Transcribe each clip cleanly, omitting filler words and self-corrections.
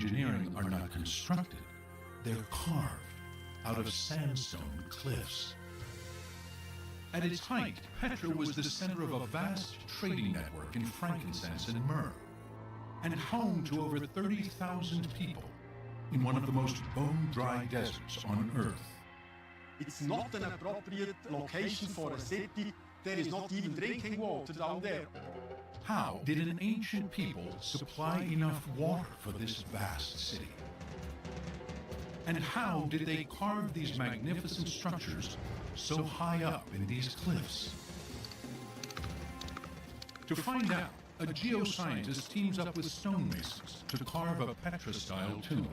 engineering are not constructed, they're carved out of sandstone cliffs. At its height, Petra was the center of a vast trading network in frankincense and myrrh, and home to over 30,000 people in one of the most bone-dry deserts on Earth. It's not an appropriate location for a city. There is not even drinking water down there. How did an ancient people supply enough water for this vast city? And how did they carve these magnificent structures so high up in these cliffs? To find out, a geoscientist teams up with stonemasons to carve a Petra-style tomb.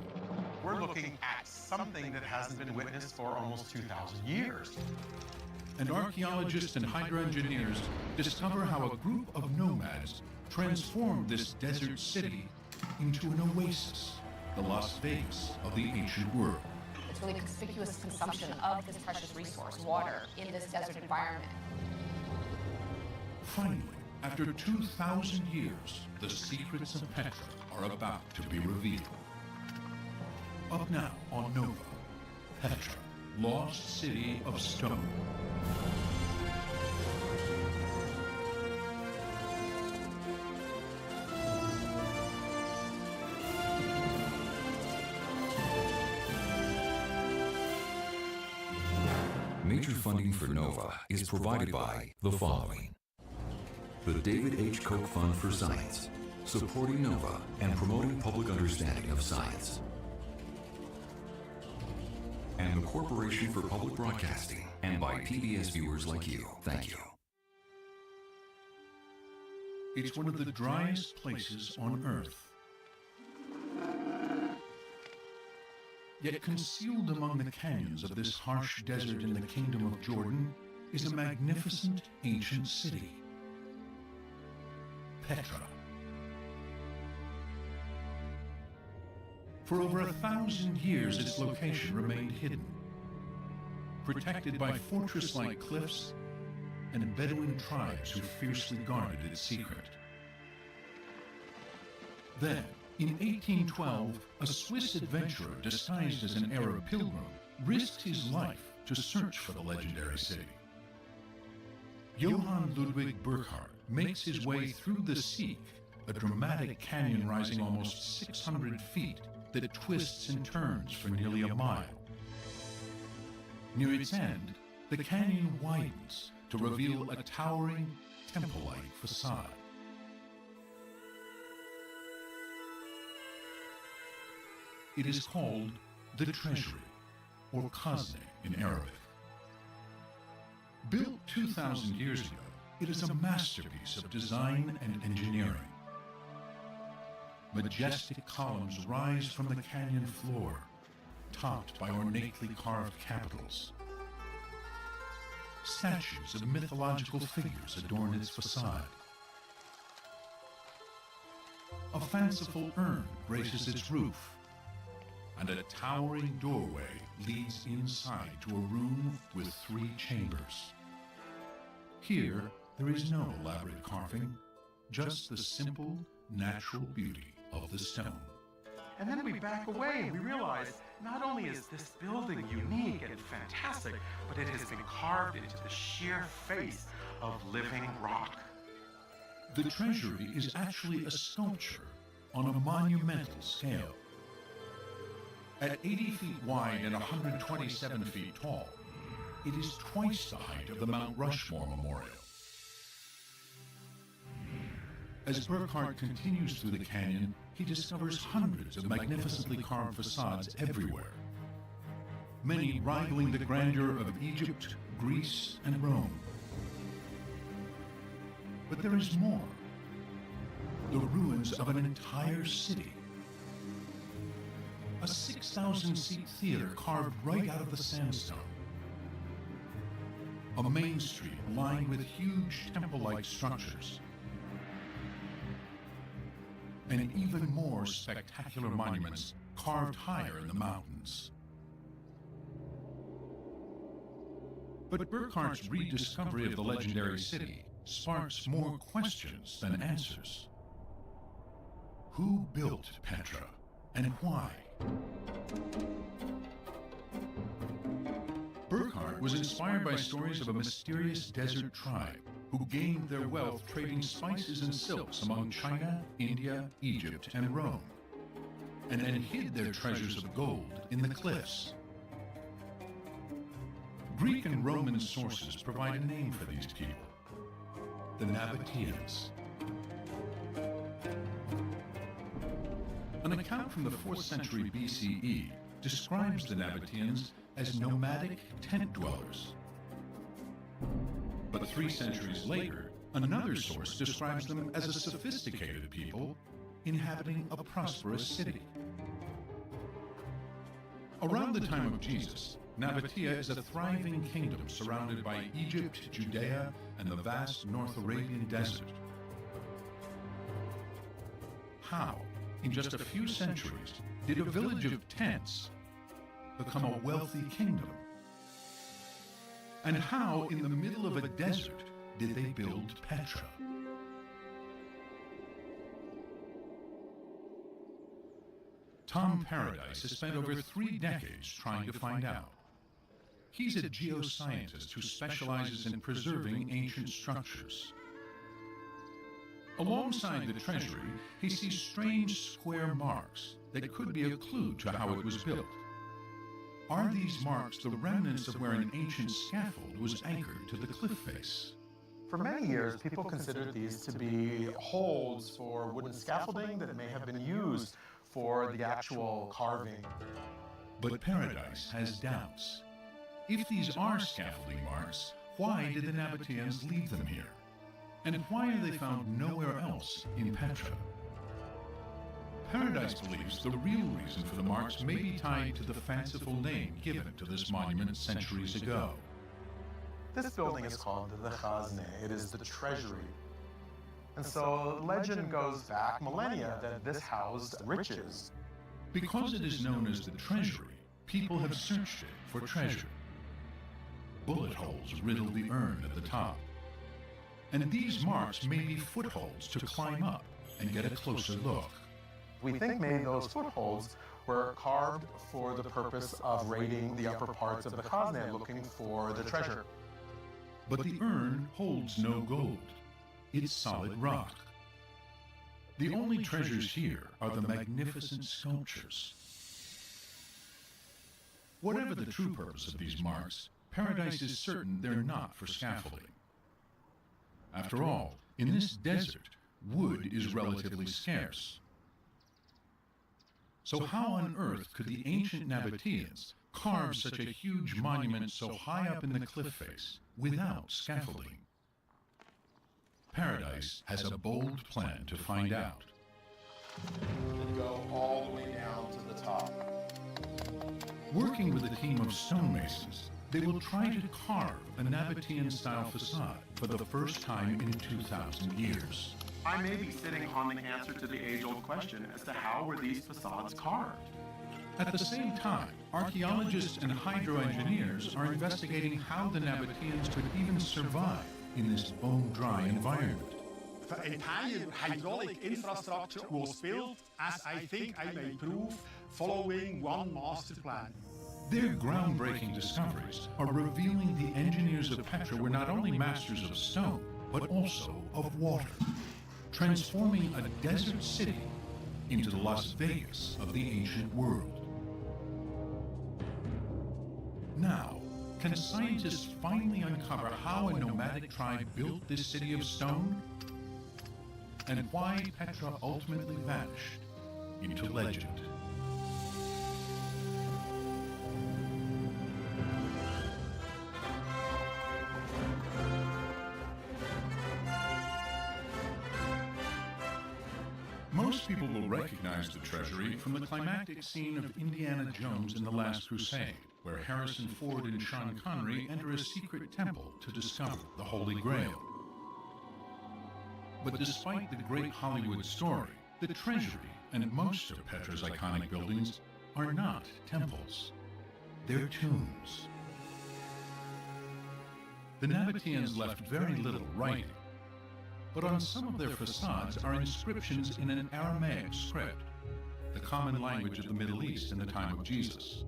We're looking at something that hasn't been witnessed for almost 2,000 years. And archaeologists and hydroengineers discover how a group of nomads transformed this desert city into an oasis, the Las Vegas of the ancient world. It's really conspicuous consumption of this precious resource, water, in this desert environment. Finally, after 2,000 years, the secrets of Petra are about to be revealed. Up now on Nova, Petra, Lost City of Stone. Major funding for NOVA is provided by the following: the David H. Koch Fund for Science, supporting NOVA and promoting public understanding of science, and the Corporation for Public Broadcasting, and by PBS viewers like you. Thank you. It's one of the driest places on Earth. Yet concealed among the canyons of this harsh desert in the Kingdom of Jordan is a magnificent ancient city, Petra. For over 1,000 years, its location remained hidden, protected by fortress-like cliffs and Bedouin tribes who fiercely guarded its secret. Then, in 1812, a Swiss adventurer disguised as an Arab pilgrim risked his life to search for the legendary city. Johann Ludwig Burckhardt makes his way through the Sieg, a dramatic canyon rising almost 600 feet that twists and turns for nearly a mile. Near its end, the canyon widens to reveal a towering, temple-like facade. It is called the Treasury, or Khazne in Arabic. Built 2,000 years ago, it is a masterpiece of design and engineering. Majestic columns rise from the canyon floor, topped by ornately carved capitals. Statues of mythological figures adorn its facade. A fanciful urn graces its roof, and a towering doorway leads inside to a room with 3 chambers. Here, there is no elaborate carving, just the simple, natural beauty of the stone. And then we back away and we realize not only is this building unique and fantastic, but it has been carved into the sheer face of living rock. The treasury is actually a sculpture on a monumental scale. At 80 feet wide and 127 feet tall, it is twice the height of the Mount Rushmore Memorial. As Burckhardt continues through the canyon, he discovers hundreds of magnificently carved facades everywhere, many rivaling the grandeur of Egypt, Greece, and Rome. But there is more. The ruins of an entire city. A 6,000-seat theater carved right out of the sandstone. A main street lined with huge temple-like structures. And even more spectacular monuments carved higher in the mountains. But Burckhardt's rediscovery of the legendary city sparks more questions than answers. Who built Petra? and why. Burckhardt was inspired by stories of a mysterious desert tribe who gained their wealth trading spices and silks among China, India, Egypt, and Rome, and then hid their treasures of gold in the cliffs. Greek and Roman sources provide a name for these people: the Nabateans. An account from the 4th century BCE describes the Nabateans as nomadic tent dwellers. But 3 centuries later, another source describes them as a sophisticated people inhabiting a prosperous city. Around the time of Jesus, Nabatea is a thriving kingdom surrounded by Egypt, Judea, and the vast North Arabian desert. How, in just a few centuries, did a village of tents become a wealthy kingdom? And how, in the middle of a desert, did they build Petra? Tom Paradise has spent over 3 decades trying to find out. He's a geoscientist who specializes in preserving ancient structures. Alongside the treasury, he sees strange square marks that could be a clue to how it was built. Are these marks the remnants of where an ancient scaffold was anchored to the cliff face? For many years, people considered these to be holds for wooden scaffolding that may have been used for the actual carving. But Paradise has doubts. If these are scaffolding marks, why did the Nabateans leave them here? And why are they found nowhere else in Petra? Paradise believes the real reason for the marks may be tied to the fanciful name given to this monument centuries ago. This building is called the Khazne. It is the treasury. And so legend goes back millennia that this housed riches. Because it is known as the treasury, people have searched it for treasure. Bullet holes riddle the urn at the top. And these marks may be footholds to climb up and get a closer look. We think maybe those footholds were carved for the purpose of raiding the upper parts of the Khazne, looking for the treasure. But the urn holds no gold. It's solid rock. The only treasures here are the magnificent sculptures. Whatever the true purpose of these marks, Paradise is certain they're not for scaffolding. After all, in this desert, wood is relatively scarce. So how on earth could the ancient Nabateans carve such a huge monument so high up in the cliff face without scaffolding? Paradise has a bold plan to find out. And go all the way down to the top. Working with a team of stonemasons, they will try to carve a Nabatean-style facade for the first time in 2,000 years. I may be sitting on the answer to the age-old question as to how were these facades carved? At the same time, archaeologists and hydro-engineers are investigating how the Nabateans could even survive in this bone-dry environment. The entire hydraulic infrastructure was built, as I think I may prove, following one master plan. Their groundbreaking discoveries are revealing the engineers of Petra were not only masters of stone, but also of water, transforming a desert city into the Las Vegas of the ancient world. Now, can scientists finally uncover how a nomadic tribe built this city of stone? And why Petra ultimately vanished into legend? Most people will recognize the treasury from the climactic scene of Indiana Jones in The Last Crusade, where Harrison Ford and Sean Connery enter a secret temple to discover the Holy Grail. But despite the great Hollywood story, the treasury and most of Petra's iconic buildings are not temples. They're tombs. The Nabateans left very little writing, but on some of their facades are inscriptions in an Aramaic script the common language of the Middle East in the time of Jesus.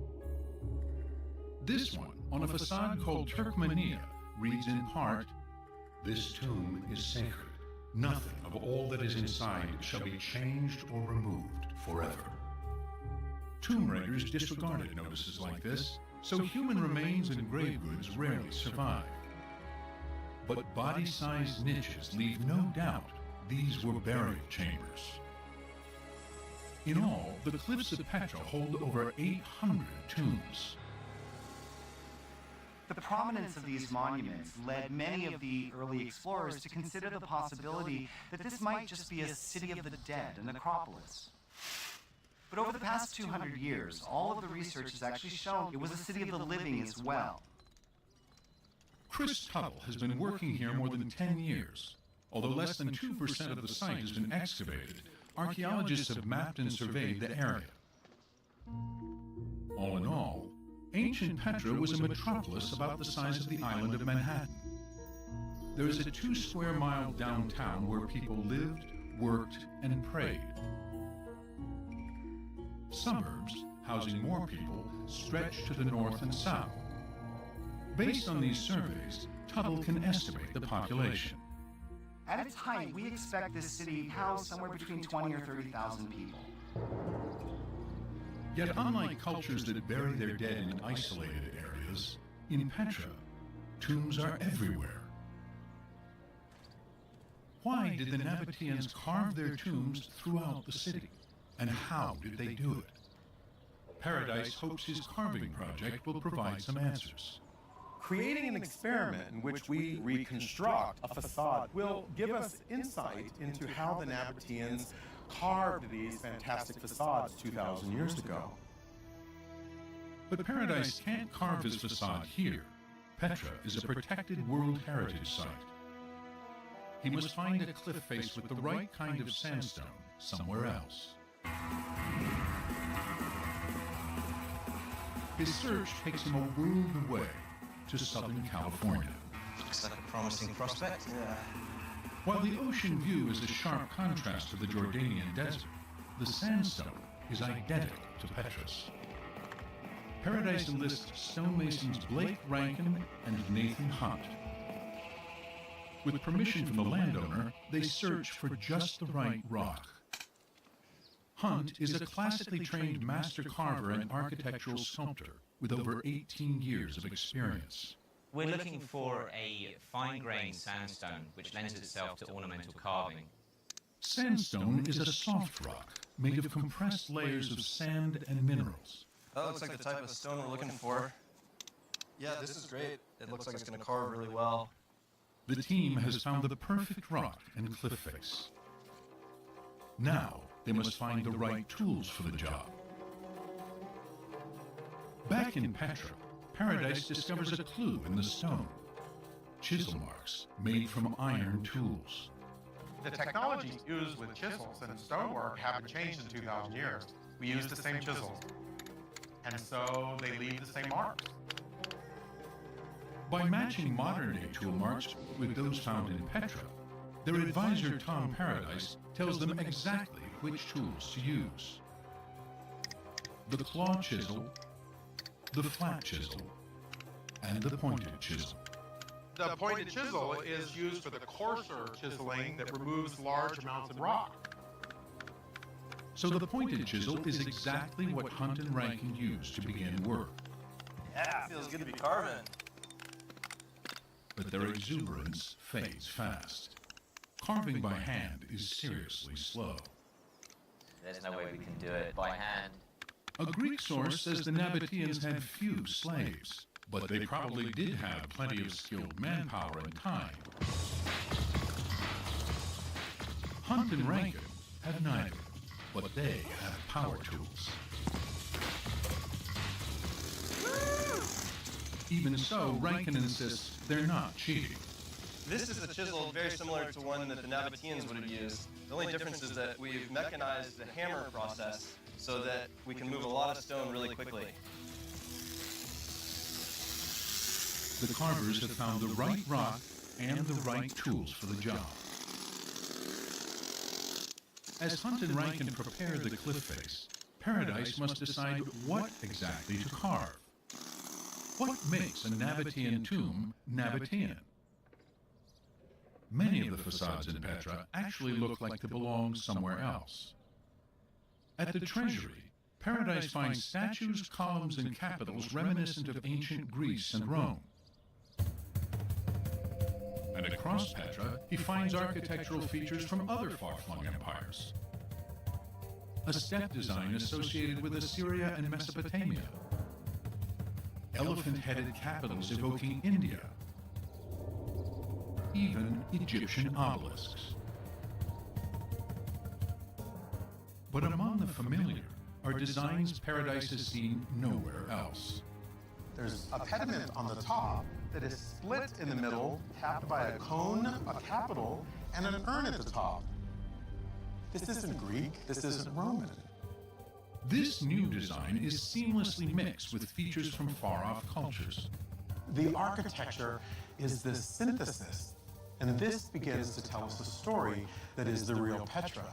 This one, on a facade called Turkmenia, reads in part, "This tomb is sacred. Nothing of all that is inside shall be changed or removed forever." Tomb raiders disregarded notices like this, so human remains and grave goods rarely survive. But body-sized niches leave no doubt these were burial chambers. In all, the cliffs of Petra hold over 800 tombs. The prominence of these monuments led many of the early explorers to consider the possibility that this might just be a city of the dead, a necropolis. But over the past 200 years, all of the research has actually shown it was a city of the living as well. Chris Tuttle has been working here more than 10 years. Although less than 2% of the site has been excavated, archaeologists have mapped and surveyed the area. All in all, ancient Petra was a metropolis about the size of the island of Manhattan. There is a 2-square-mile downtown where people lived, worked, and prayed. Suburbs, housing more people, stretch to the north and south. Based on these surveys, Tuttle can estimate the population. At its height, we expect this city to house somewhere between 20 or 30,000 people. Yet unlike cultures that bury their dead in isolated areas, in Petra, tombs are everywhere. Why did the Nabateans carve their tombs throughout the city? And how did they do it? Paradise hopes his carving project will provide some answers. Creating an experiment in which we reconstruct a facade will give us insight into how the Nabateans carved these fantastic facades 2,000 years ago. But Paradise can't carve his facade here. Petra is a protected World Heritage Site. He must find a cliff face with the right kind of sandstone somewhere else. His search takes him a world away to Southern California. Looks like a promising prospect. Yeah. While the ocean view is a sharp contrast to the Jordanian desert, the sandstone is identical to Petra's. Paradise enlists stonemasons Blake Rankin and Nathan Hunt. With permission from the landowner, they search for just the right rock. Hunt is a classically trained master carver and architectural sculptor with over 18 years of experience. We're looking for a fine-grained sandstone which lends itself to ornamental carving. Sandstone is a soft rock made of compressed layers of sand and minerals. That looks like the type of stone we're looking for. Yeah, this is great. It looks like it's going to carve really well. The team has found the perfect rock and cliff face. Now, they must find the right tools for the job. Back in Petra, Paradise discovers a clue in the stone. Chisel marks made from iron tools. The technologies used with chisels and stonework haven't changed in 2,000 years. We use the same chisels, and so they leave the same marks. By matching modern-day tool marks with those found in Petra, their advisor Tom Paradise tells them exactly which tools to use. The claw chisel, the flat chisel, and the pointed chisel. The pointed chisel is used for the coarser chiseling that removes large amounts of rock. So the pointed chisel is exactly what Hunt and Rankin used to begin work. Yeah, feels good to be carving. But their exuberance fades fast. Carving by hand is seriously slow. There's no way we can do it by hand. A Greek source says the Nabateans had few slaves, but they probably did have plenty of skilled manpower and time. Hunt and Rankin have neither, but they have power tools. Even so, Rankin insists they're not cheating. This is a chisel very similar to one that the Nabateans would have used. The only difference is that we've mechanized the hammer process so that we can move a lot of stone really quickly. The carvers have found the right rock and the right tools for the job. As Hunt and Rankin prepare the cliff face, Paradise must decide what exactly to carve. What makes a Nabatean tomb Nabatean? Many of the facades in Petra actually look like they belong somewhere else. At the treasury, Paradise finds statues, columns, and capitals reminiscent of ancient Greece and Rome. And across Petra, he finds architectural features from other far-flung empires. A step design associated with Assyria and Mesopotamia. Elephant-headed capitals evoking India. Even Egyptian obelisks. But among the familiar are designs Paradise has seen nowhere else. There's a pediment on the top that is split in the middle, capped by a cone, a capital, and an urn at the top. This isn't Greek, this isn't Roman. This new design is seamlessly mixed with features from far-off cultures. The architecture is this synthesis, and this begins to tell us a story that is the real Petra.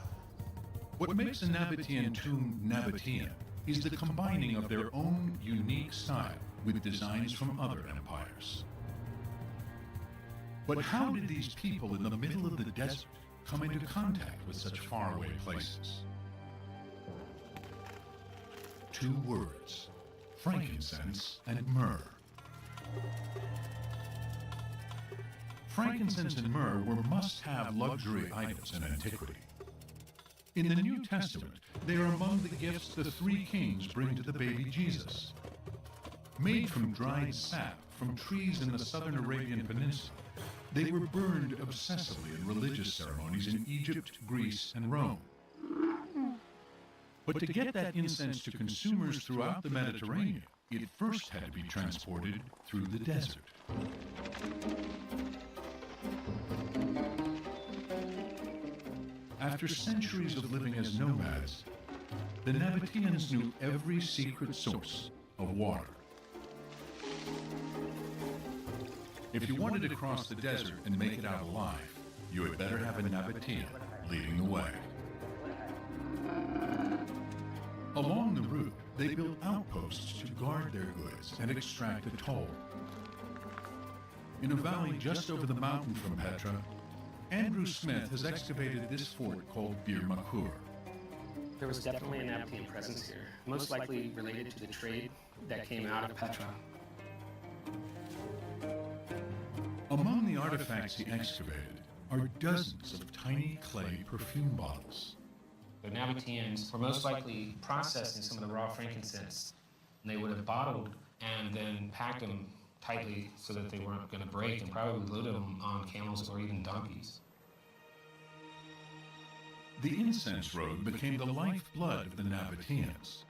What makes a Nabatean tomb Nabatean is the combining of their own unique style with designs from other empires. But how did these people in the middle of the desert come into contact with such faraway places? Two words: frankincense and myrrh. Frankincense and myrrh were must-have luxury items in antiquity. In the New Testament, they are among the gifts the three kings bring to the baby Jesus. Made from dried sap from trees in the southern Arabian Peninsula, they were burned obsessively in religious ceremonies in Egypt, Greece, and Rome. But to get that incense to consumers throughout the Mediterranean, it first had to be transported through the desert. After centuries of living as nomads, the Nabateans knew every secret source of water. If you wanted to cross the desert and make it out alive, you had better have a Nabatean leading the way. Along the route, they built outposts to guard their goods and extract a toll. In a valley just over the mountain from Petra, Andrew Smith has excavated this fort called Bir Makur. There was definitely a Nabatean presence here, most likely related to the trade that came out of Petra. Among the artifacts he excavated are dozens of tiny clay perfume bottles. The Nabateans were most likely processing some of the raw frankincense, and they would have bottled and then packed them tightly so that they weren't going to break, and probably loaded them on camels or even donkeys. The incense road became the lifeblood of the Nabateans,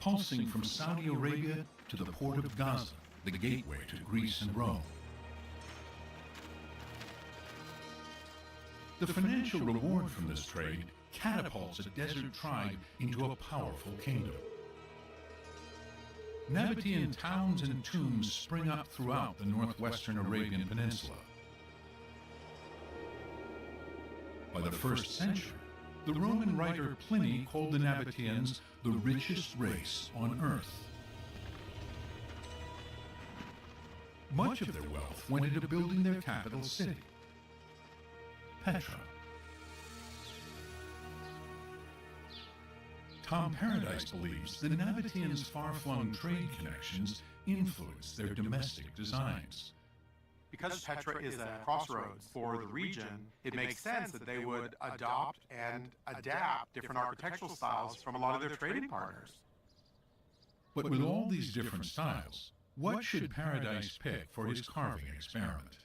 pulsing from Saudi Arabia to the port of Gaza, the gateway to Greece and Rome. The financial reward from this trade catapults a desert tribe into a powerful kingdom. Nabatean towns and tombs spring up throughout the northwestern Arabian Peninsula. By the 1st century, the Roman writer Pliny called the Nabateans the richest race on earth. Much of their wealth went into building their capital city, Petra. Tom Paradise believes the Nabateans' far-flung trade connections influenced their domestic designs. Because Petra is a crossroads for the region, it makes sense that they would adopt and adapt different architectural styles from a lot of their trading partners. But with all these different styles, what should Paradise pick for his carving experiment?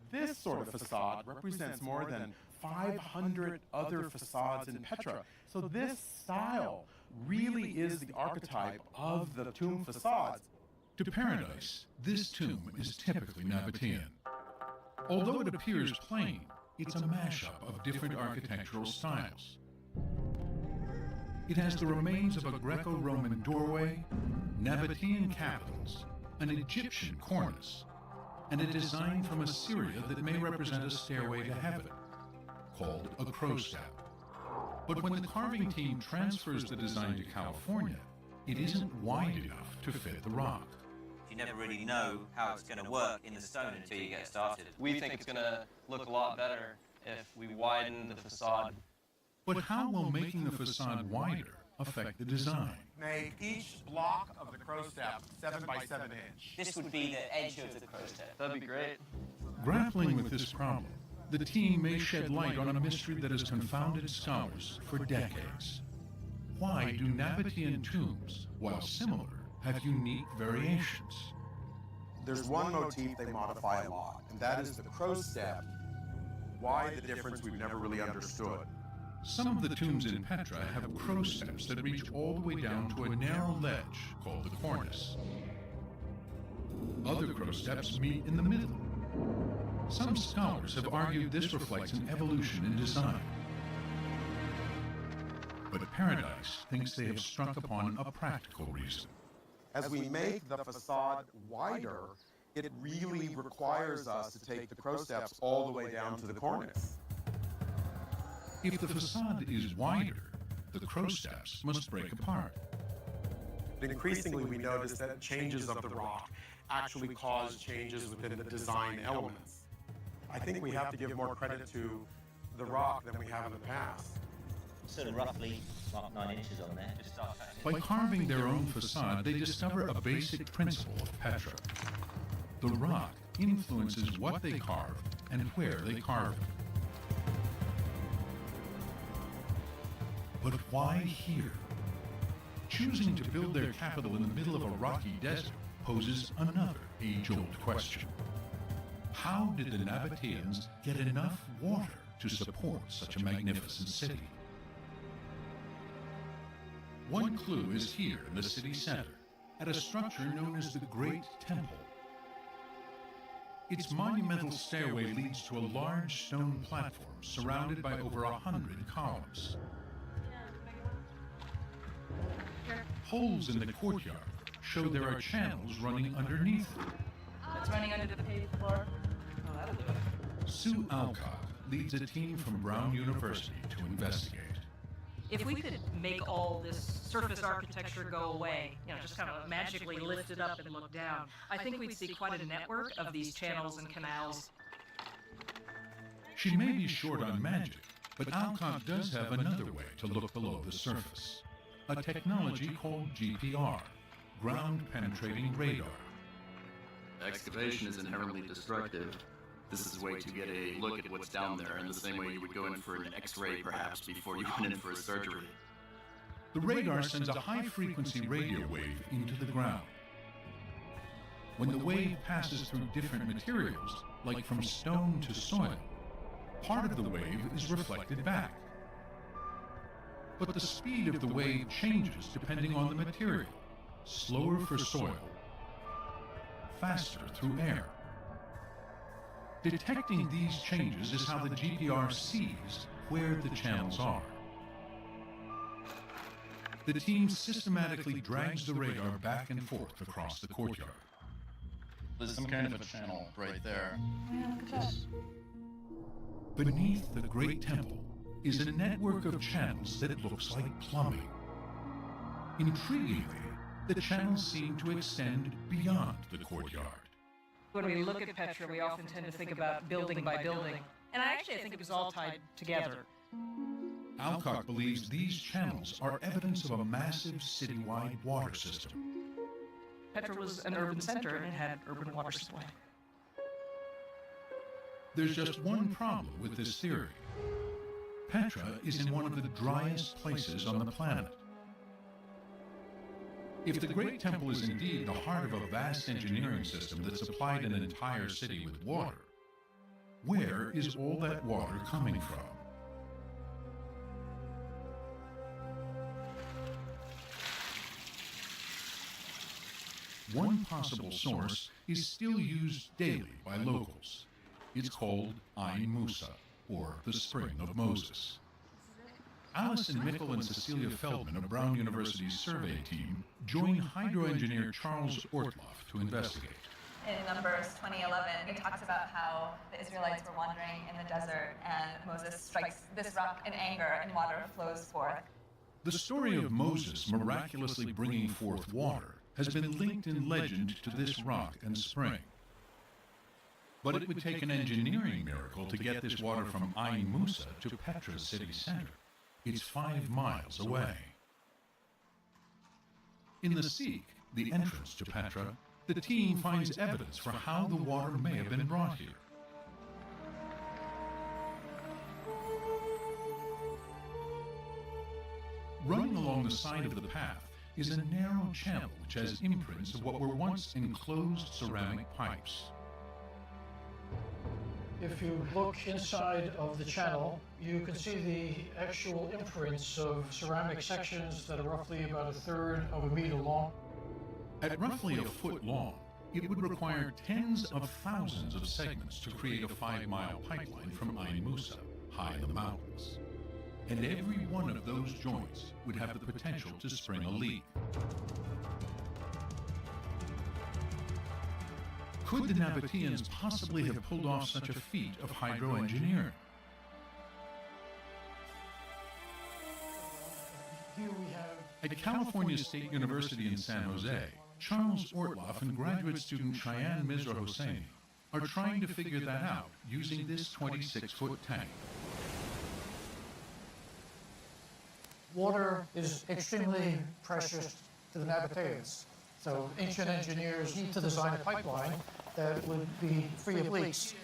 This sort of facade represents more than 500 other facades in Petra. So this style really is the archetype of the tomb facades. To Paradise, this tomb is typically Nabatean. Although it appears plain, it's a mashup of different architectural styles. It has the remains of a Greco-Roman doorway, Nabatean capitals, an Egyptian cornice, and a design from Assyria that may represent a stairway to heaven, called a crow step. But when the carving team transfers the design to California, it isn't wide enough to fit the rock. You never really know how it's going to work in the stone until you get started. We think it's going to look a lot better if we widen the facade. But how will making the facade wider affect the design? Make each block of the crow step 7 by 7 inch. This would be the edge of the crow step. That'd be great. Grappling with this problem, the team may shed light on a mystery that has confounded scholars for decades. Why do Nabatean tombs, while similar, have unique variations? There's one motif they modify a lot, and that is the crow step. Why the difference we've never really understood. Some of the tombs in Petra have crow steps that reach all the way down to a narrow ledge called the cornice. Other crow steps meet in the middle. Some scholars have argued this reflects an evolution in design. But Paradise thinks they have struck upon a practical reason. As we make the facade wider, it really requires us to take the crow steps all the way down to the cornice. If the facade is wider, the crow steps must break apart. Increasingly, we notice that changes of the rock actually cause changes within the design elements. I think we have to give more credit to the rock than we have in the past. Sort of roughly mark 9 inches on there. Just start By carving their own facade, they discover a basic principle of Petra. The rock influences what they carve and where they carve it. But why here? Choosing to build their capital in the middle of a rocky desert poses another age-old question. How did the Nabateans get enough water to support such a magnificent city? One clue is here in the city center, at a structure known as the Great Temple. Its monumental stairway leads to a large stone platform surrounded by over 100 columns. Holes in the courtyard show there are channels running underneath it. It's running under the paved floor. Oh, that'll do it. Sue Alcock leads a team from Brown University to investigate. If we could make all this surface architecture go away, just kind of magically lift it up and look down, I think we'd see quite a network of these channels and canals. She may be short on magic, but Alcock does have another way to look below the surface. A technology called GPR, Ground Penetrating Radar. Excavation is inherently destructive. This is a way to get a look at what's down there, in the same way you would go in for an X-ray perhaps before you went in for a surgery. The radar sends a high-frequency radio wave into the ground. When the wave passes through different materials, like from stone to soil, part of the wave is reflected back. But the speed of the wave changes depending on the material. Slower for soil, faster through air. Detecting these changes is how the GPR sees where the channels are. The team systematically drags the radar back and forth across the courtyard. There's some kind of a channel right there. Yeah, look at that. Beneath the Great Temple is a network of channels that looks like plumbing. Intriguingly, the channels seem to extend beyond the courtyard. When we look at Petra, we often tend to think about building by building, and I think it was all tied together. Alcock believes these channels are evidence of a massive citywide water system. Petra was an urban center and it had urban water supply. There's just one problem with this theory. Petra is in one of the driest places on the planet. If the Great Temple is indeed the heart of a vast engineering system that supplied an entire city with water, where is all that water coming from? One possible source is still used daily by locals. It's called Ain Musa, or the Spring of Moses. Allison Mickle and Cecilia Feldman of Brown University's survey team join hydroengineer Charles Ortloff to investigate. in Numbers 20:11, it talks about how the Israelites were wandering in the desert and Moses strikes this rock in anger and water flows forth. The story of Moses miraculously bringing forth water has been linked in legend to this rock and spring. But it would take an engineering miracle to get this water from Ain Musa to Petra's city center. It's 5 miles away. In the Seek, the entrance to Petra, the team finds evidence for how the water may have been brought here. Running along the side of the path is a narrow channel which has imprints of what were once enclosed ceramic pipes. If you look inside of the channel, you can see the actual imprints of ceramic sections that are roughly about 1/3 of a meter long. At roughly a foot long, it would require tens of thousands of segments to create a 5-mile pipeline from Ain Musa, high in the mountains. And every one of those joints would have the potential to spring a leak. Could the Nabateans possibly have pulled off such a feat of hydroengineering? Here we have At California State University in San Jose, Charles Ortloff and graduate student Cheyenne Mizra Hosseini are trying to figure that out using this 26-foot tank. water is extremely precious to the Nabateans. So ancient engineers need to design a pipeline that would be free of leaks.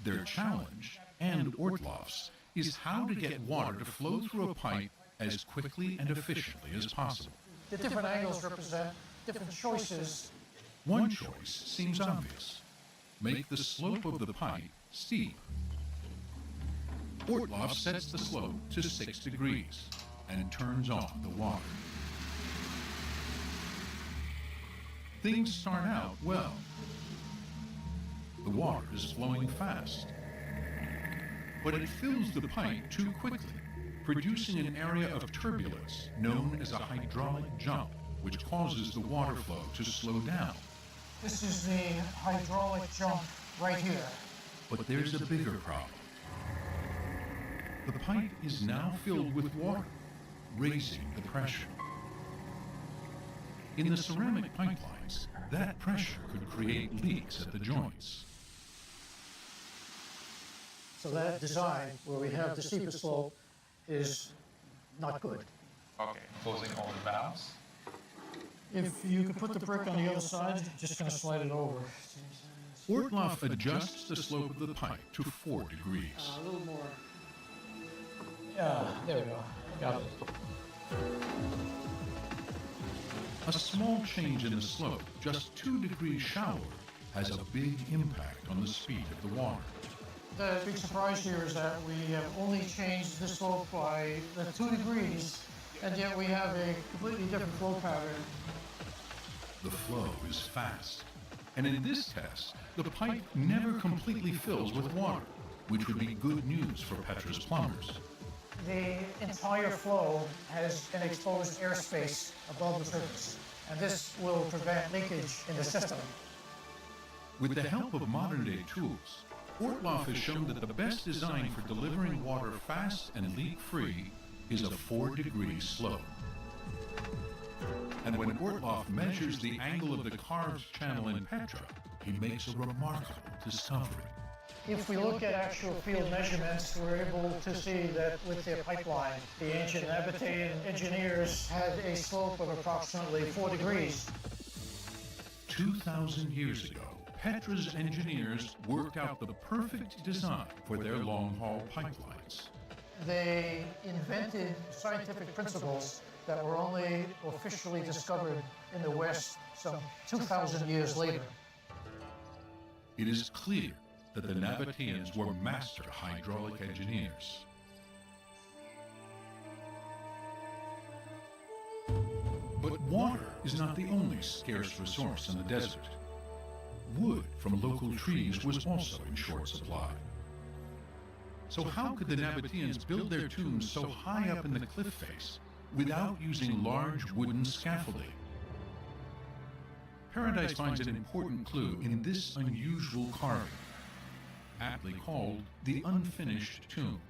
Their challenge, and Ortloff's, is how to get water to flow through a pipe as quickly and efficiently as possible. The different angles represent different choices. One choice seems obvious. Make the slope of the pipe steep. Ortloff sets the slope to 6 degrees and turns on the water. Things start out well. The water is flowing fast, but it fills the pipe too quickly, producing an area of turbulence known as a hydraulic jump, which causes the water flow to slow down. This is the hydraulic jump right here. But there's a bigger problem. The pipe is now filled with water, raising the pressure. In the ceramic pipelines, that pressure could create leaks at the joints. So that design, where we have the steepest slope, is not good. Okay, closing all the valves. If you could put the brick on the other side, just going to slide it over. Ortloff adjusts the slope of the pipe to 4 degrees. A little more. Yeah, there we go. Got it. A small change in the slope, just 2 degrees shallower, has a big impact on the speed of the water. The big surprise here is that we have only changed the slope by 2 degrees, and yet we have a completely different flow pattern. The flow is fast, and in this test, the pipe never completely fills with water, which would be good news for Petra's plumbers. The entire flow has an exposed airspace above the surface, and this will prevent leakage in the system. With the help of modern-day tools, Ortloff has shown that the best design for delivering water fast and leak-free is a 4-degree slope. And when Ortloff measures the angle of the carved channel in Petra, he makes a remarkable discovery. If we look at actual field measurements, we're able to see that with their pipeline, the ancient Nabatean engineers had a slope of approximately 4 degrees. 2,000 years ago, Petra's engineers worked out the perfect design for their long-haul pipelines. They invented scientific principles that were only officially discovered in the West some 2,000 years later. It is clear that the Nabateans were master hydraulic engineers. But water is not the only scarce resource in the desert. Wood from local trees was also in short supply. So how could the Nabateans build their tombs so high up in the cliff face without using large wooden scaffolding? Paradise finds an important clue in this unusual carving, aptly called the unfinished tomb.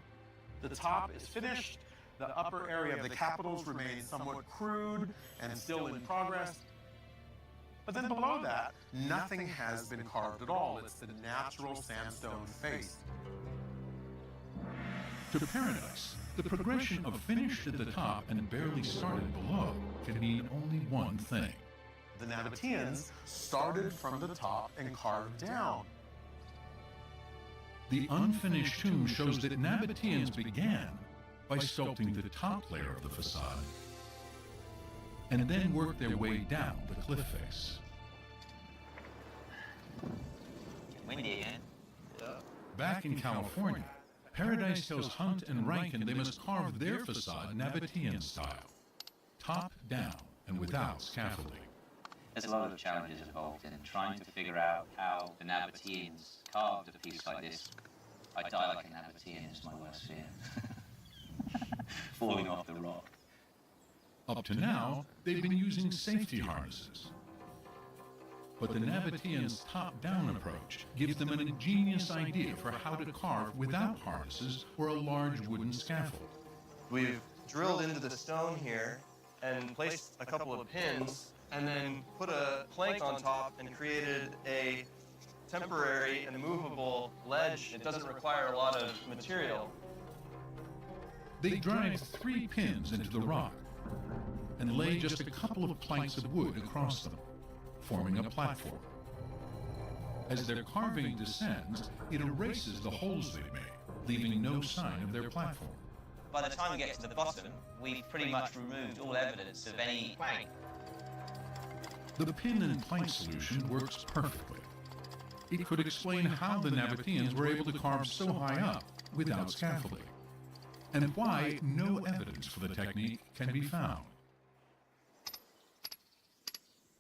The top is finished, the upper area of the capitals remains somewhat crude and still in progress. But then below that, nothing has been carved at all. It's the natural sandstone face. To Paradise, the progression of finished at the top and barely started below can mean only one thing. The Nabateans started from the top and carved down. The unfinished tomb shows that Nabateans began by sculpting the top layer of the facade and then worked their way down the cliff face. Windy again. Back in California, Paradise tells Hunt and Rankin they must carve their facade Nabatean style, top down and without scaffolding. There's a lot of challenges involved in trying to figure out how the Nabateans carved a piece like this. I die like a Nabatean is my worst fear. Falling off the rock. Up to now, they've been using safety harnesses. But the Nabateans' top-down approach gives them an ingenious idea for how to carve without harnesses or a large wooden scaffold. We've drilled into the stone here and placed a couple of pins and then put a plank on top and created a temporary and movable ledge. It doesn't require a lot of material. They drive 3 pins into the rock and lay just a couple of planks of wood across them, forming a platform. As their carving descends, it erases the holes they've made, leaving no sign of their platform. By the time we get to the bottom, we've pretty much removed all evidence of any plank. The pin and plank solution works perfectly. It could explain how the Nabateans were able to carve so high up without scaffolding, and why no evidence for the technique can be found.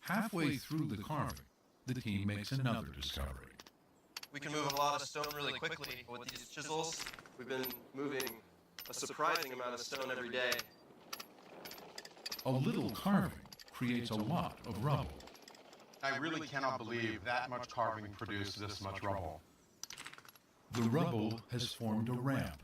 Halfway through the carving, the team makes another discovery. We can move a lot of stone really quickly with these chisels. We've been moving a surprising amount of stone every day. A little carving creates a lot of rubble. I really cannot believe that much carving produced this much rubble. The rubble has formed a ramp.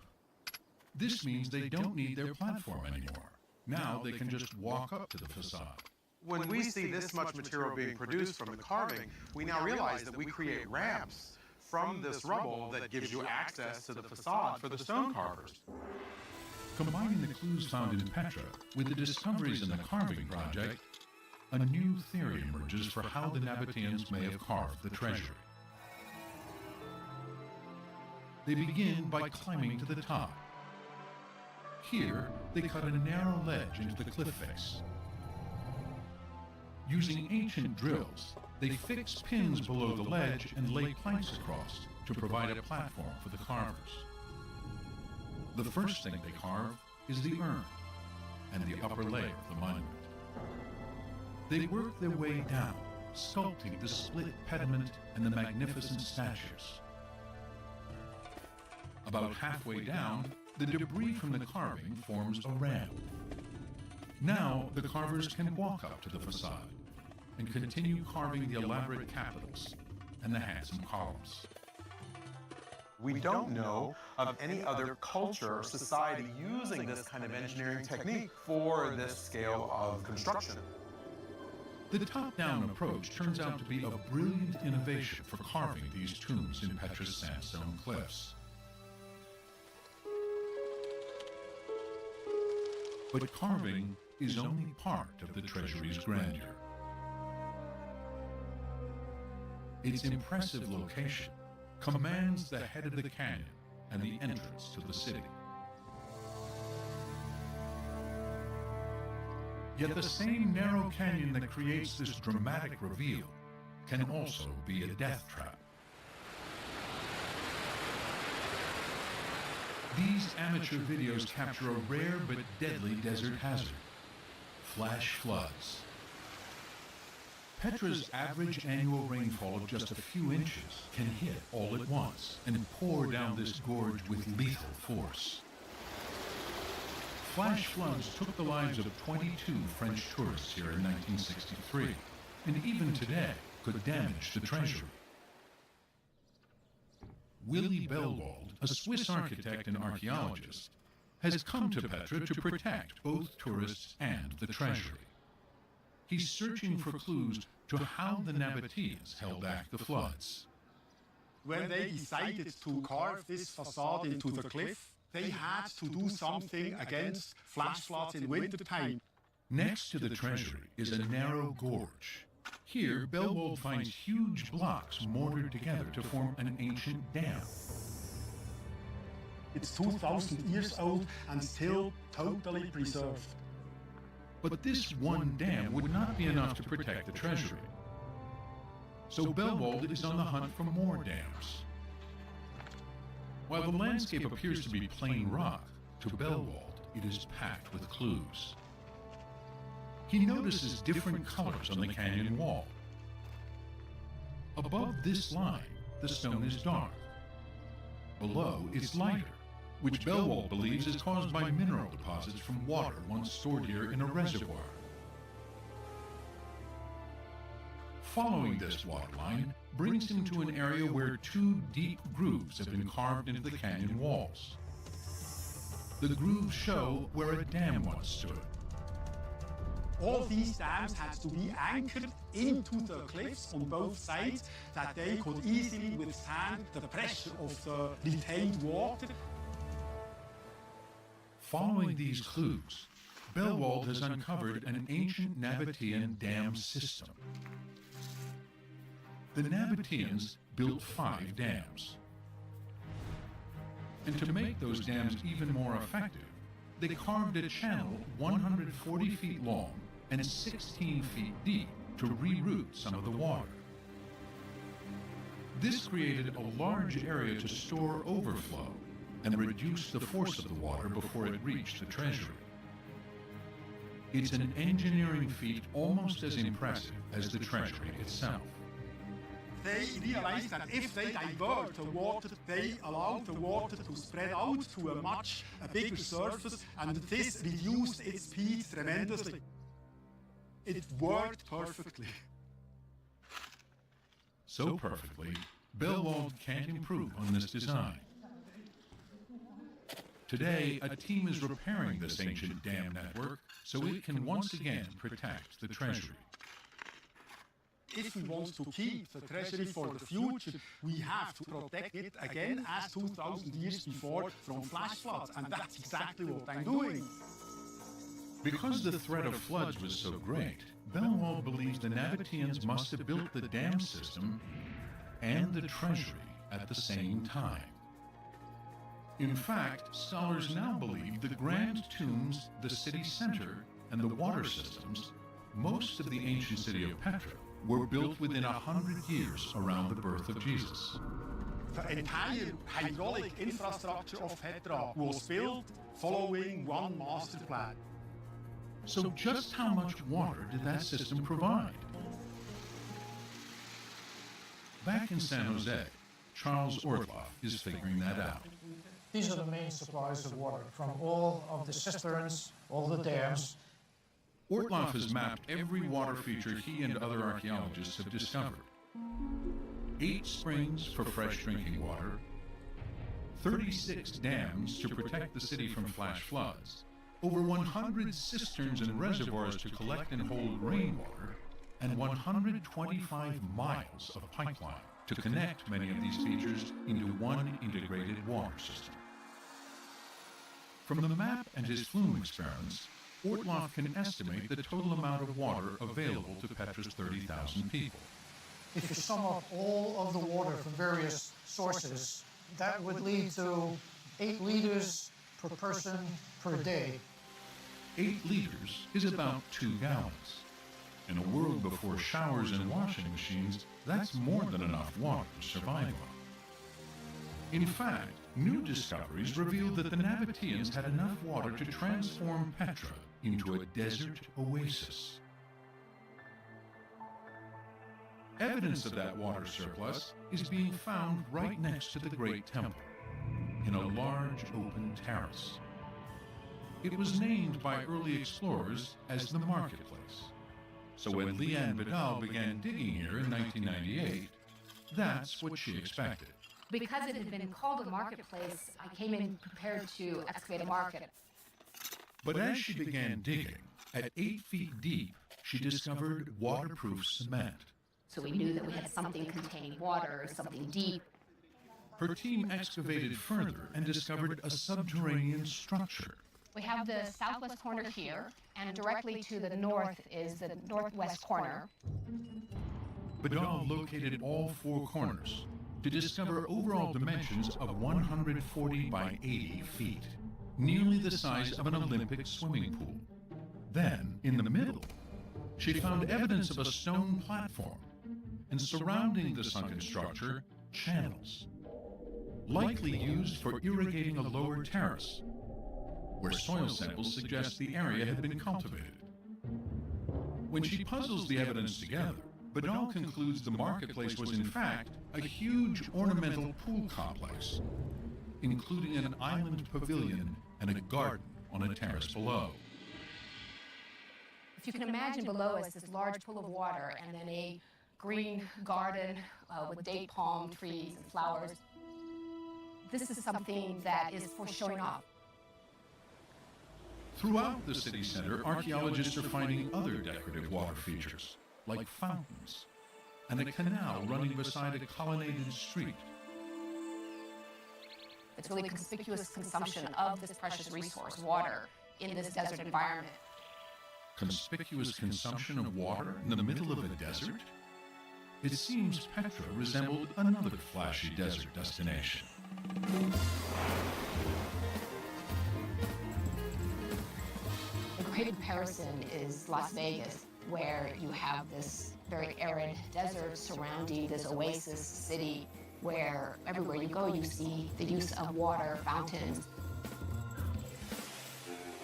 This means they don't need their platform anymore. Now they can just walk up to the facade. When we see this much material being produced from the carving, we now realize that we create ramps from this rubble that gives you access to the facade for the stone carvers. Combining the clues found in Petra with the discoveries in the carving project, a new theory emerges for how the Nabateans may have carved the treasury. They begin by climbing to the top. Here, they cut a narrow ledge into the cliff face. Using ancient drills, they fix pins below the ledge and lay planks across to provide a platform for the carvers. The first thing they carve is the urn and the upper layer of the monument. They work their way down, sculpting the split pediment and the magnificent statues. About halfway down, the debris from the carving forms a ramp. Now the carvers can walk up to the facade and continue carving the elaborate capitals and the handsome columns. We don't know of any other culture or society using this kind of engineering technique for this scale of construction. The top-down approach turns out to be a brilliant innovation for carving these tombs in Petra's sandstone cliffs. But carving is only part of the treasury's grandeur. Its impressive location commands the head of the canyon and the entrance to the city. Yet the same narrow canyon that creates this dramatic reveal can also be a death trap. These amateur videos capture a rare but deadly desert hazard: flash floods. Petra's average annual rainfall of just a few inches can hit all at once and pour down this gorge with lethal force. Flash floods took the lives of 22 French tourists here in 1963 and even today could damage the treasury. Willy Bellwald, a Swiss architect and archaeologist, has come to Petra to protect both tourists and the treasury. He's searching for clues to how the Nabateans held back the floods. When they decided to carve this facade into the cliff, they had to do something against flash floods in wintertime. Next to the treasury is a narrow gorge. Here, Bellwald finds huge blocks mortared together to form an ancient dam. It's 2,000 years old and still totally preserved. But this one dam would not be enough to protect the treasury. So Bellwald is on the hunt for more dams. While the landscape appears to be plain rock, to Bellwald it is packed with clues. He notices different colors on the canyon wall. Above this line, the stone is dark. Below, it's lighter, which Bellwald believes is caused by mineral deposits from water once stored here in a reservoir. Following this waterline brings him to an area where two deep grooves have been carved into the canyon walls. The grooves show where a dam once stood. All these dams had to be anchored into the cliffs on both sides that they could easily withstand the pressure of the retained water. Following these clues, Bellwald has uncovered an ancient Nabatean dam system. The Nabateans built 5 dams. And to make those dams even more effective, they carved a channel 140 feet long and 16 feet deep to reroute some of the water. This created a large area to store overflow and reduce the force of the water before it reached the treasury. It's an engineering feat almost as impressive as the treasury itself. They realized that if they divert the water, they allow the water to spread out to a bigger surface, and this reduced its speed tremendously. It worked perfectly. So perfectly, Bellwald can't improve on this design. Today, a team is repairing this ancient dam network so it can once again protect the treasury. If we want to keep the treasury for the future, we have to protect it again as 2,000 years before from flash floods, and that's exactly what I'm doing. Because the threat of floods was so great, Bellwald believes the Nabateans must have built the dam system and the treasury at the same time. In fact, scholars now believe the grand tombs, the city center, and the water systems, most of the ancient city of Petra, were built within 100 years around the birth of Jesus. The entire hydraulic infrastructure of Petra was built following one master plan. So just how much water did that system provide? Back in San Jose, Charles Ortloff is figuring that out. These are the main supplies of water from all of the cisterns, all the dams. Ortloff has mapped every water feature he and other archaeologists have discovered. 8 springs for fresh drinking water, 36 dams to protect the city from flash floods, over 100 cisterns and reservoirs to collect and hold rainwater, and 125 miles of pipeline to connect many of these features into one integrated water system. From the map and his flume experiments, Ortloff can estimate the total amount of water available to Petra's 30,000 people. If you sum up all of the water from various sources, that would lead to 8 liters per person per day. 8 liters is about 2 gallons. In a world before showers and washing machines, that's more than enough water to survive on. In fact, new discoveries reveal that the Nabateans had enough water to transform Petra into a desert oasis. Evidence of that water surplus is being found right next to the Great Temple, in a large open terrace. It was named by early explorers as the marketplace. So when Leanne Vidal began digging here in 1998, that's what she expected. Because it had been called a marketplace, I came in prepared to excavate a market. But as she began digging, at 8 feet deep, she discovered waterproof cement. So we knew that we had something containing water, something deep. Her team excavated further and discovered a subterranean structure. We have the southwest corner here, and directly to the north is the northwest corner. Vidal located all 4 corners to discover overall dimensions of 140 by 80 feet, nearly the size of an Olympic swimming pool. Then, in the middle, she found evidence of a stone platform, and surrounding the sunken structure, channels, likely used for irrigating a lower terrace, where soil samples suggest the area had been cultivated. When she puzzles the evidence together, Vidal concludes the marketplace was in fact a huge ornamental pool complex, including an island pavilion and a garden on a terrace below. If you can imagine below us this large pool of water and then a green garden with date palm trees and flowers, this is something that is for showing off. Throughout the city center, archaeologists are finding other decorative water features, like fountains and a canal running beside a colonnaded street. It's really conspicuous consumption of this precious resource, water, in this desert environment. Conspicuous consumption of water in the middle of a desert? It seems Petra resembled another flashy desert destination. A great comparison is Las Vegas, where you have this very arid desert surrounding this oasis city, where everywhere you go you see the use of water, fountains.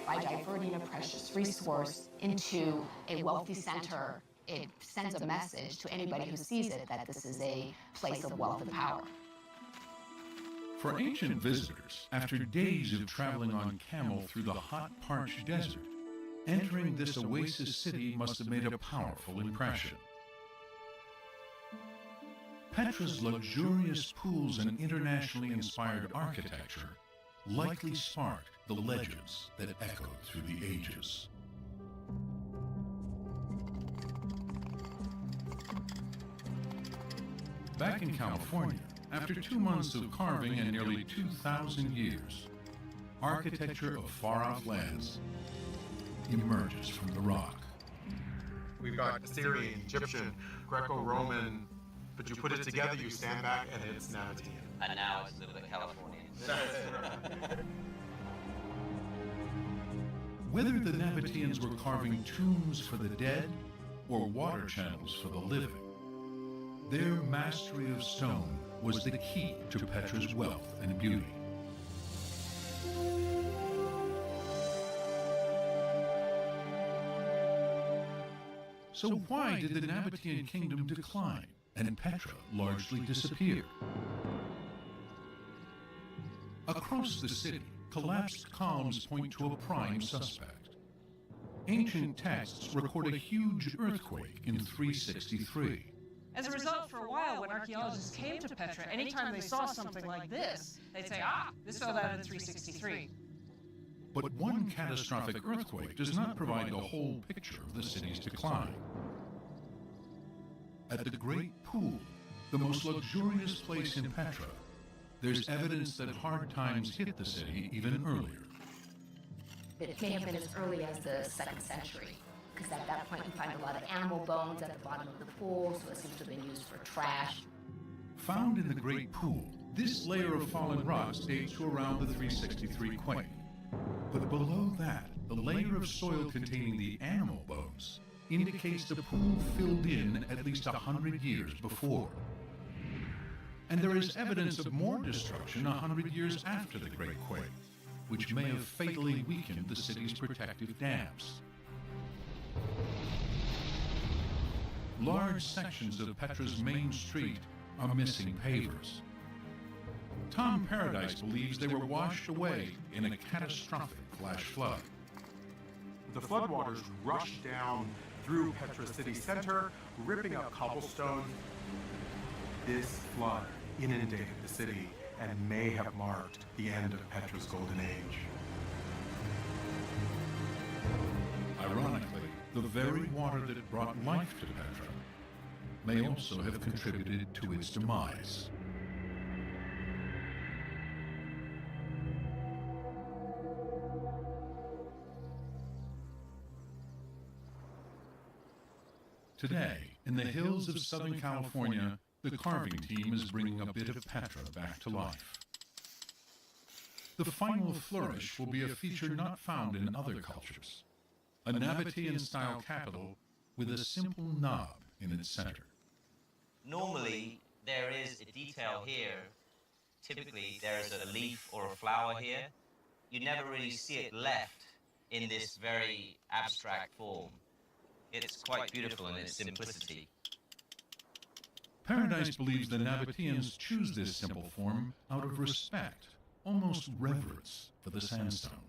By diverting a precious resource into a wealthy center, it sends a message to anybody who sees it that this is a place of wealth and power. For ancient visitors, after days of traveling on camel through the hot, parched desert, entering this oasis city must have made a powerful impression. Petra's luxurious pools and internationally inspired architecture likely sparked the legends that echoed through the ages. Back in California, after 2 months of carving and nearly 2,000 years, architecture of far-off lands emerges from the rock. We've got Assyrian, Egyptian, Greco-Roman, but you put it together, you stand back, and it's Nabatean. And now it's a little bit Californian. Whether the Nabateans were carving tombs for the dead or water channels for the living, their mastery of stone was the key to Petra's wealth and beauty. So why did the Nabatean kingdom decline and Petra largely disappear? Across the city, collapsed columns point to a prime suspect. Ancient texts record a huge earthquake in 363. As a result, for a while, when archaeologists came to Petra, anytime they saw something like this, they'd say, this fell down in 363. But one catastrophic earthquake does not provide the whole picture of the city's decline. At the Great Pool, the most luxurious place in Petra, there's evidence that hard times hit the city even earlier. It may have been as early as the 2nd century, because at that point you find a lot of animal bones at the bottom of the pool, so it seems to have been used for trash. Found in the Great Pool, this layer of fallen rocks dates to around the 363 quake. But below that, the layer of soil containing the animal bones indicates the pool filled in at least 100 years before. And there is evidence of more destruction 100 years after the Great Quake, which may have fatally weakened the city's protective dams. Large sections of Petra's main street are missing pavers. Tom Paradise believes they were washed away in a catastrophic flash flood. The floodwaters rushed down through Petra city center, ripping up cobblestone. This flood inundated the city and may have marked the end of Petra's golden age. Ironically, the very water that brought life to Petra may also have contributed to its demise. Today, in the hills of Southern California, the carving team is bringing a bit of Petra back to life. The final flourish will be a feature not found in other cultures. A Nabatean-style capital with a simple knob in its center. Normally, there is a detail here. Typically, there is a leaf or a flower here. You never really see it left in this very abstract form. It's quite beautiful in its simplicity. Paradise believes the Nabateans choose this simple form out of respect, almost reverence, for the sandstone.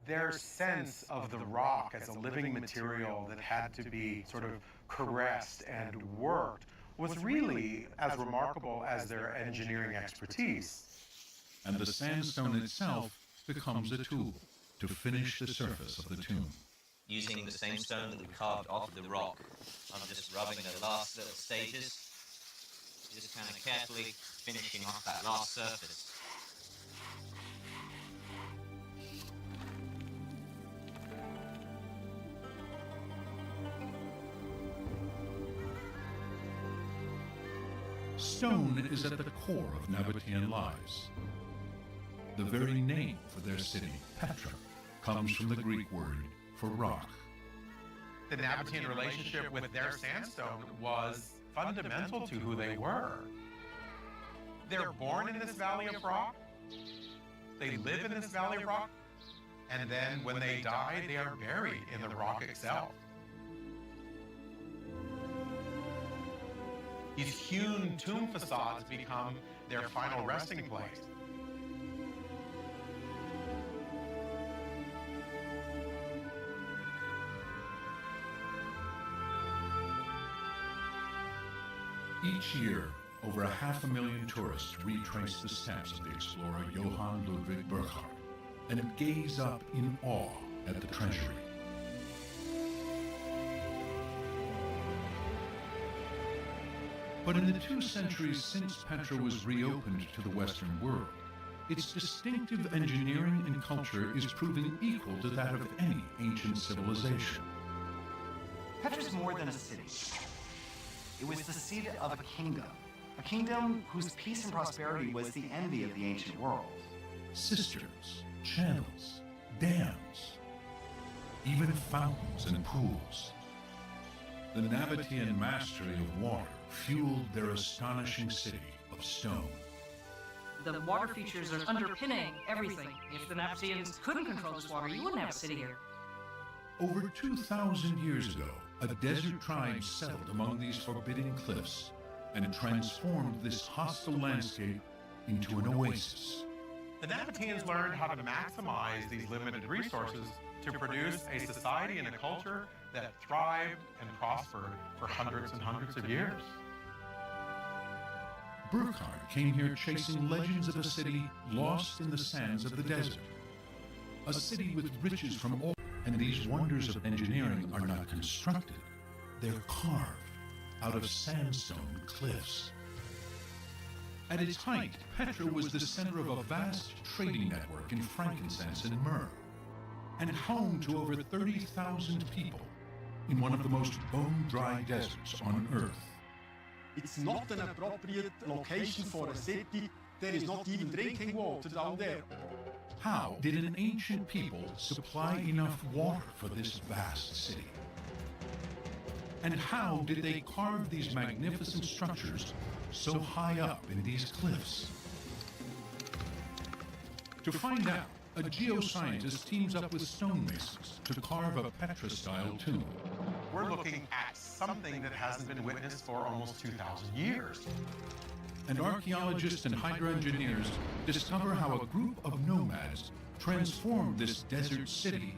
Their sense of the rock as a living material that had to be sort of caressed and worked was really as remarkable as their engineering expertise. And the sandstone itself becomes a tool to finish the surface of the tomb. Using the same stone that we carved off the rock, I'm just rubbing the last little stages, just kind of carefully finishing off that last surface. Stone is at the core of Nabatean lives. The very name for their city, Petra, comes from the Greek word for rock. The Nabatean relationship with their sandstone was fundamental to who they were. They're born in this valley of rock, they live in this valley of rock, and then when they die, they are buried in the rock itself. These hewn tomb facades become their final resting place. Each year, over 500,000 tourists retrace the steps of the explorer Johann Ludwig Burckhardt and gaze up in awe at the treasury. But in the 2 centuries since Petra was reopened to the Western world, its distinctive engineering and culture is proving equal to that of any ancient civilization. Petra's more than a city. It was the seat of a kingdom whose peace and prosperity was the envy of the ancient world. Cisterns, channels, dams, even fountains and pools. The Nabatean mastery of water fueled their astonishing city of stone. The water features are underpinning everything. If the Nabateans couldn't control this water, you wouldn't have a city here. Over 2,000 years ago, a desert tribe settled among these forbidding cliffs and transformed this hostile landscape into an oasis. The Nabateans learned how to maximize these limited resources to produce a society and a culture that thrived and prospered for hundreds and hundreds of years. Burckhardt came here chasing legends of a city lost in the sands of the desert. A city with riches from all, and these wonders of engineering are not constructed, they're carved out of sandstone cliffs. At its height, Petra was the center of a vast trading network in frankincense and myrrh, and home to over 30,000 people in one of the most bone-dry deserts on Earth. It's not an appropriate location for a city. There is not even drinking water down there. How did an ancient people supply enough water for this vast city? And how did they carve these magnificent structures so high up in these cliffs? To find out, a geoscientist teams up with stonemasons to carve a Petra-style tomb. We're looking at something that hasn't been witnessed for almost 2,000 years. And archaeologists and hydroengineers discover how a group of nomads transformed this desert city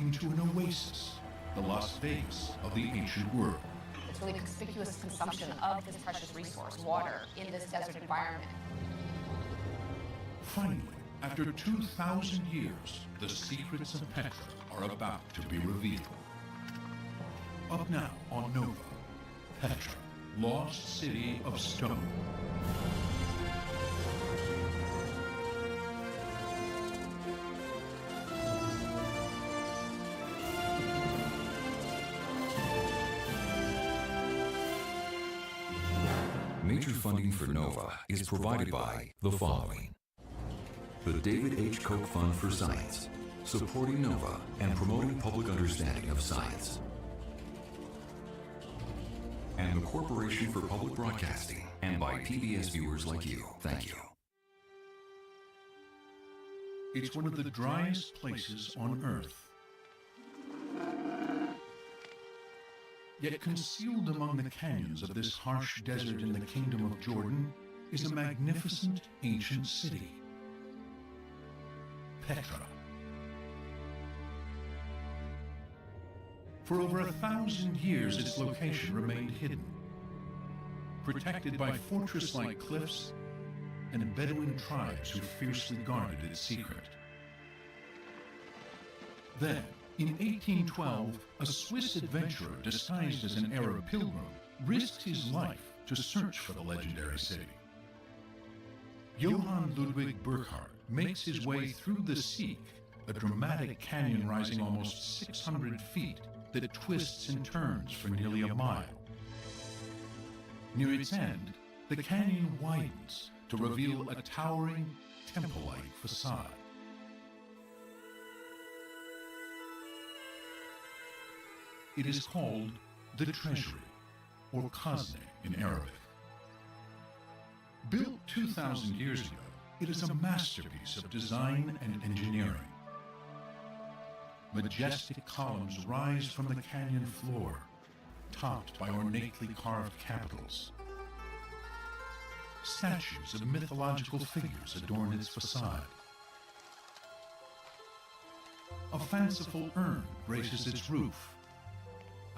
into an oasis. the Las Vegas of the ancient world. It's really conspicuous consumption of this precious resource, water, in this desert environment. Finally, after 2,000 years, the secrets of Petra are about to be revealed. Up now on Nova, Petra, Lost City of Stone. Major funding for NOVA is provided by the following: the David H. Koch Fund for Science, supporting NOVA and promoting public understanding of science, and the Corporation for Public Broadcasting, and by PBS viewers like you. Thank you. It's one of the driest places on Earth. Yet concealed among the canyons of this harsh desert in the Kingdom of Jordan is a magnificent ancient city, Petra. For over 1,000 years, its location remained hidden, protected by fortress-like cliffs and Bedouin tribes who fiercely guarded its secret. Then, in 1812, a Swiss adventurer disguised as an Arab pilgrim risked his life to search for the legendary city. Johann Ludwig Burckhardt makes his way through the Sieg, a dramatic canyon rising almost 600 feet that twists and turns for nearly a mile. Near its end, the canyon widens to reveal a towering, temple-like facade. It is called the Treasury, or Khazne in Arabic. Built 2,000 years ago, it is a masterpiece of design and engineering. Majestic columns rise from the canyon floor, topped by ornately carved capitals. Statues of mythological figures adorn its facade. A fanciful urn graces its roof,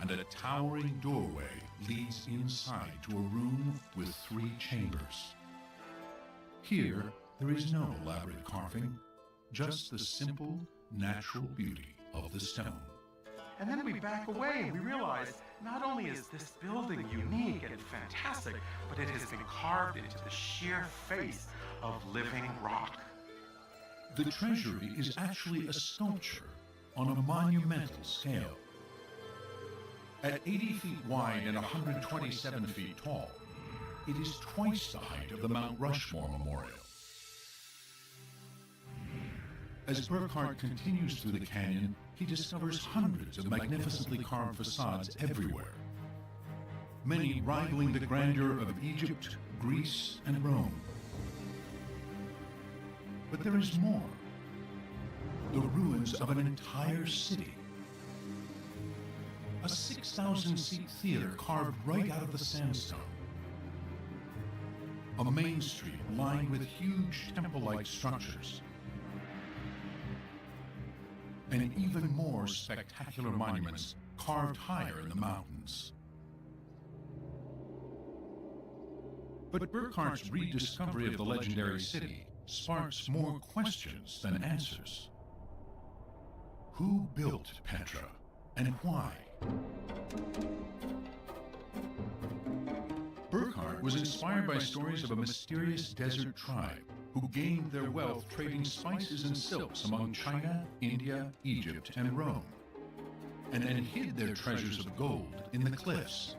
and a towering doorway leads inside to a room with 3 chambers. Here, there is no elaborate carving, just the simple, natural beauty of the stone. And then we back away and we realize not only is this building unique and fantastic, but it has been carved into the sheer face of living rock. The treasury is actually a sculpture on a monumental scale. At 80 feet wide and 127 feet tall, it is twice the height of the Mount Rushmore Memorial. As Burckhardt continues through the canyon, he discovers hundreds of magnificently carved facades everywhere, many rivaling the grandeur of Egypt, Greece, and Rome. But there is more. The ruins of an entire city. A 6,000-seat theater carved right out of the sandstone. A main street lined with huge temple-like structures. And even more spectacular monuments carved higher in the mountains. But Burckhardt's rediscovery of the legendary city sparks more questions than answers. Who built Petra, and why? Burckhardt was inspired by stories of a mysterious desert tribe who gained their wealth trading spices and silks among China, India, Egypt, and Rome, and then hid their treasures of gold in the cliffs.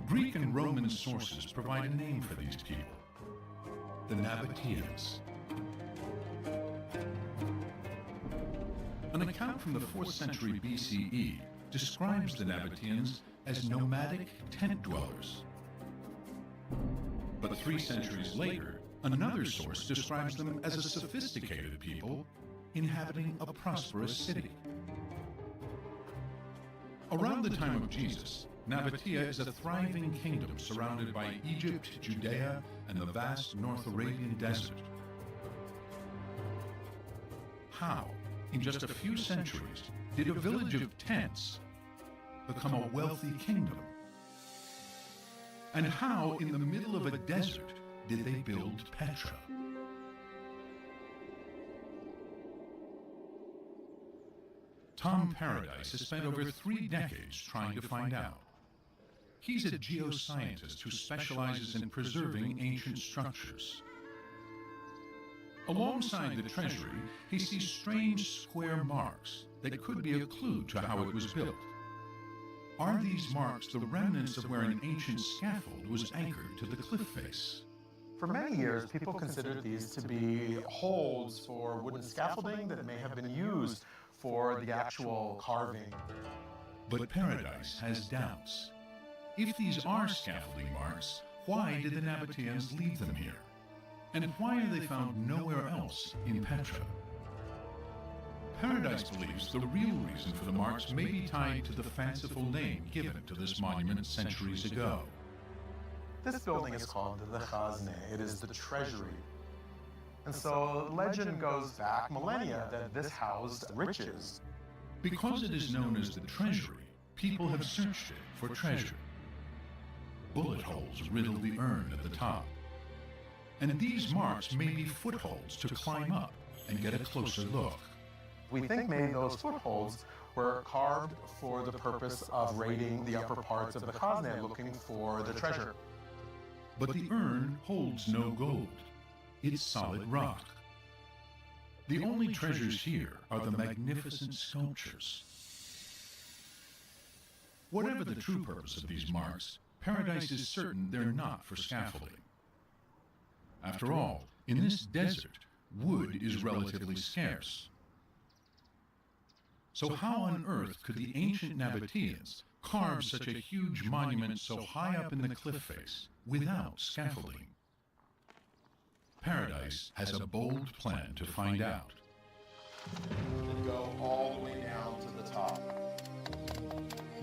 Greek and Roman sources provide a name for these people: the Nabateans. An account from the 4th century BCE describes the Nabateans as nomadic tent dwellers. But 3 centuries later, another source describes them as a sophisticated people inhabiting a prosperous city. Around the time of Jesus, Nabatea is a thriving kingdom surrounded by Egypt, Judea, and the vast North Arabian desert. How in just a few centuries, did a village of tents become a wealthy kingdom? And how, in the middle of a desert, did they build Petra? Tom Paradise has spent over 3 decades trying to find out. He's a geoscientist who specializes in preserving ancient structures. Alongside the treasury, he sees strange square marks that could be a clue to how it was built. Are these marks the remnants of where an ancient scaffold was anchored to the cliff face? For many years, people considered these to be holds for wooden scaffolding that may have been used for the actual carving. But Paradise has doubts. If these are scaffolding marks, why did the Nabateans leave them here? And why are they found nowhere else in Petra? Paradise believes the real reason for the marks may be tied to the fanciful name given to this monument centuries ago. This building is called the Khazne. It is the treasury. And so legend goes back millennia that this housed riches. Because it is known as the treasury, people have searched it for treasure. Bullet holes riddle the urn at the top. And these marks may be footholds to climb up and get a closer look. We think maybe those footholds were carved for the purpose of raiding the upper parts of the Khazne, looking for the treasure. But the urn holds no gold. It's solid rock. The only treasures here are the magnificent sculptures. Whatever the true purpose of these marks, Paradise is certain they're not for scaffolding. After all, in this desert, wood is relatively scarce. So how on earth could the ancient Nabateans carve such a huge monument so high up in the cliff face without scaffolding? Paradise has a bold plan to find out. And go all the way down to the top.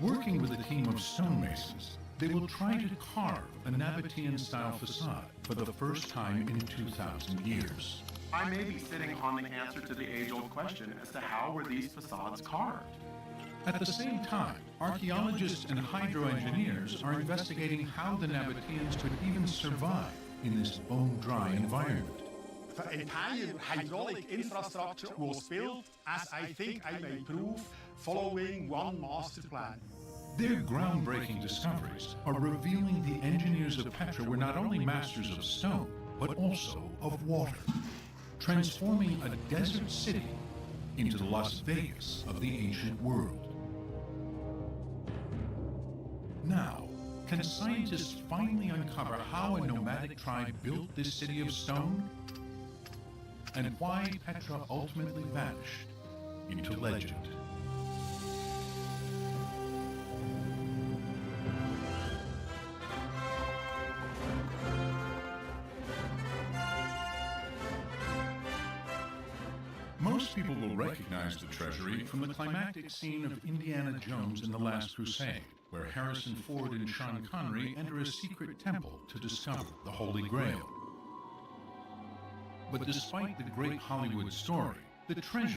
Working with a team of stonemasons, they will try to carve a Nabatean-style facade for the first time in 2,000 years. I may be sitting on the answer to the age-old question as to how were these facades carved. At the same time, archaeologists and hydroengineers are investigating how the Nabateans could even survive in this bone-dry environment. The entire hydraulic infrastructure was built, as I think I may prove, following one master plan. Their groundbreaking discoveries are revealing the engineers of Petra were not only masters of stone, but also of water, transforming a desert city into the Las Vegas of the ancient world. Now, can scientists finally uncover how a nomadic tribe built this city of stone? And why Petra ultimately vanished into legend? Most people will recognize the treasury from the climactic scene of Indiana Jones in The Last Crusade, where Harrison Ford and Sean Connery enter a secret temple to discover the Holy Grail. But despite the great Hollywood story, the treasure